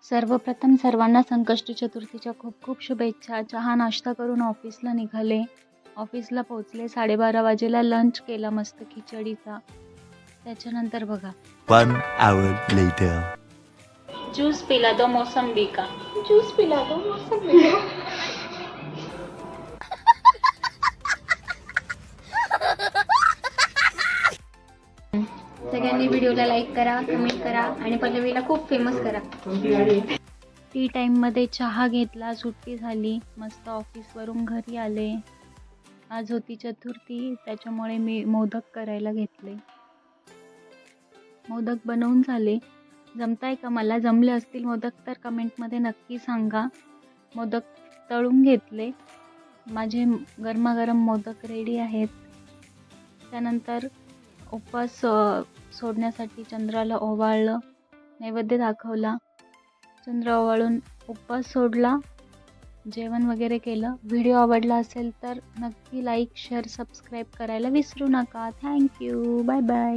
सर्वप्रथम सर्वांना संकष्टी चतुर्थीच्या खूप खूप शुभेच्छा. चहा नाश्ता करून ऑफिसला निघाले. ऑफिसला पोहोचले 12:30 वाजेला. लंच केला मस्त खिचडीचा. त्याच्यानंतर बघा 1 hour later. ज्यूस पिला दो मोसंबी का. जूस पिला दो मौसमी का. सगळ्यांनी व्हिडिओला लाईक करा, कमेंट करा आणि पल्लवीला खूप फेमस करा. टी टाईममध्ये चहा घेतला. सुट्टी झाली. मस्त ऑफिसवरून घरी आले. आज होती चतुर्थी, त्याच्यामुळे मी मोदक करायला घेतले. मोदक बनवून झाले. जमताय का? मला जमले असतील मोदक तर कमेंटमध्ये नक्की सांगा. मोदक तळून घेतले. माझे गरमागरम मोदक रेडी आहेत. त्यानंतर उपवास सोडण्यासाठी चंद्राला ओवाळलं. नैवेद्य दाखवला. चंद्र ओवाळून उपवास सोडला. जेवण वगैरे केलं. व्हिडिओ आवडला असेल तर नक्की लाईक, शेअर, सबस्क्राईब करायला विसरू नका. थँक्यू. Bye bye.